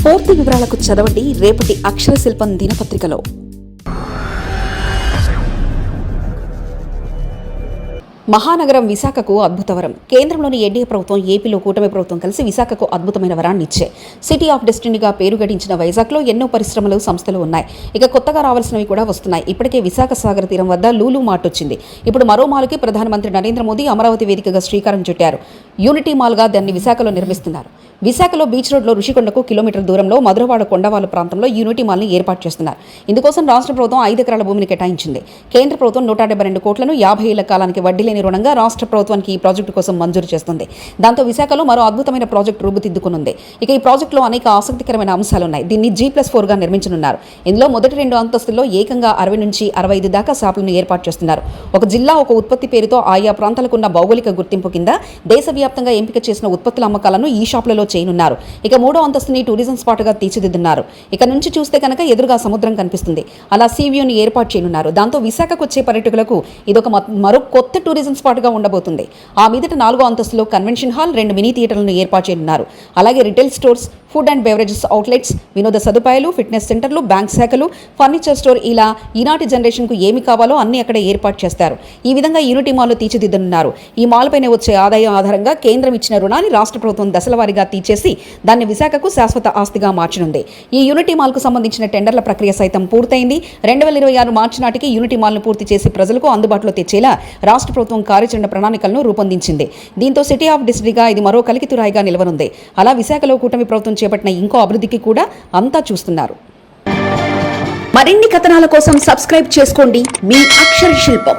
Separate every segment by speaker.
Speaker 1: పూర్తి వివరాలకు చదవండి రేపటి అక్షర శిల్పం దినపత్రికలో. మహానగరం విశాఖకు అద్భుతవరం. కేంద్రంలోని ఎన్డీఏ ప్రభుత్వం, ఏపీలో కూటమి ప్రభుత్వం కలిసి విశాఖకు అద్భుతమైన వరాన్ని ఇచ్చాయి. సిటీ ఆఫ్ డెస్టినీగా పేరు గడించిన వైజాగ్లో ఎన్నో పరిశ్రమలు, సంస్థలు ఉన్నాయి. ఇక కొత్తగా రావాల్సినవి కూడా వస్తున్నాయి. ఇప్పటికే విశాఖ సాగర తీరం వద్ద లూలు మార్ట్ వచ్చింది. ఇప్పుడు మరో మాల్కి ప్రధానమంత్రి నరేంద్ర మోదీ అమరావతి వేదికగా శ్రీకారం చుట్టారు. యూనిటీ మాల్గా దాన్ని విశాఖలో నిర్మిస్తున్నారు. విశాఖలో బీచ్ రోడ్లో ఋషికొండకు కిలోమీటర్ దూరంలో మధురవాడ కొండవాళ్ళ ప్రాంతంలో యూనిటీ మాల్ని ఏర్పాటు చేస్తున్నారు. ఇందుకోసం రాష్ట్ర ప్రభుత్వం 5 ఎకరాల భూమిని కేటాయించింది. కేంద్ర ప్రభుత్వం 172 కోట్లను 50 ఏళ్ల కాలానికి వడ్డీ లేని రుణంగా రాష్ట్ర ప్రభుత్వానికి ఈ ప్రాజెక్టు కోసం మంజూరు చేస్తుంది. దాంతో విశాఖలో మరో అద్భుతమైన ప్రాజెక్టు రూపుదిద్దుకునుంది. ఇక ఈ ప్రాజెక్టులో అనేక ఆసక్తికరమైన అంశాలున్నాయి. దీన్ని G+4గా నిర్మించనున్నారు. ఇందులో మొదటి 2 అంతస్తుల్లో ఏకంగా 60 నుంచి 65 దాకా షాపులను ఏర్పాటు చేస్తున్నారు. ఒక జిల్లా, ఒక ఉత్పత్తి పేరుతో ఆయా ప్రాంతాలకున్న భౌగోళిక గుర్తింపు కింద దేశవ్యాప్తంగా ఎంపిక చేసిన ఉత్పత్తుల అమ్మకాలను ఈ షాపులలో చేయనున్నారు. ఇక 3వ అంతస్తుని టూరిజం స్పాట్గా తీర్చిదిద్దున్నారు. ఇక నుంచి చూస్తే కనుక ఎదురుగా సముద్రం కనిపిస్తుంది. అలా సీవ్యూని ఏర్పాటు చేయనున్నారు. దాంతో విశాఖకు వచ్చే పర్యాటకులకు ఇదొక మరో కొత్త టూరిజం స్పాట్గా ఉండబోతుంది. ఆ మీదట 4వ అంతస్తులో కన్వెన్షన్ హాల్, 2 మినీ థియేటర్లను ఏర్పాటు చేయనున్నారు. అలాగే retail stores, food and beverages outlets, వినోద సదుపాయాలు, ఫిట్నెస్ సెంటర్లు, బ్యాంక్ శాఖలు, ఫర్నిచర్ స్టోర్, ఇలా ఈనాటి జనరేషన్కు ఏమి కావాలో అన్ని అక్కడే ఏర్పాటు చేస్తారు. ఈ విధంగా యూనిటీ మాల్ను తీర్చిదిద్దనున్నారు. ఈ మాల్ పైన వచ్చే ఆదాయం ఆధారంగా కేంద్రం ఇచ్చిన రుణాన్ని రాష్ట్ర ప్రభుత్వం దశలవారీగా తీర్చేసి దాన్ని విశాఖకు శాశ్వత ఆస్తిగా మార్చనుంది. ఈ యూనిటీ మాల్కు సంబంధించిన టెండర్ల ప్రక్రియ సైతం పూర్తయింది. 2026 మార్చి నాటికి యూనిటీ మాల్ను పూర్తి చేసి ప్రజలకు అందుబాటులో తెచ్చేలా రాష్ట్ర ప్రభుత్వం కార్యాచరణ ప్రణాళికలను రూపొందించింది. దీంతో సిటీ ఆఫ్ డిస్ట్రిక్ట్గా ఇది మరో కలికితురాయిగా నిలవనుంది. అలా విశాఖలో కూటమి ప్రభుత్వం చేపట్టిన ఇంకో అభివృద్ధికి కూడా అంతా చూస్తున్నారు. మరిన్ని కథనాల కోసం సబ్స్క్రైబ్ చేసుకోండి మీ అక్షర శిల్పం.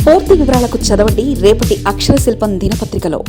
Speaker 1: పూర్తి వివరాలకు చదవండి రేపటి అక్షర శిల్పం దినపత్రికలో.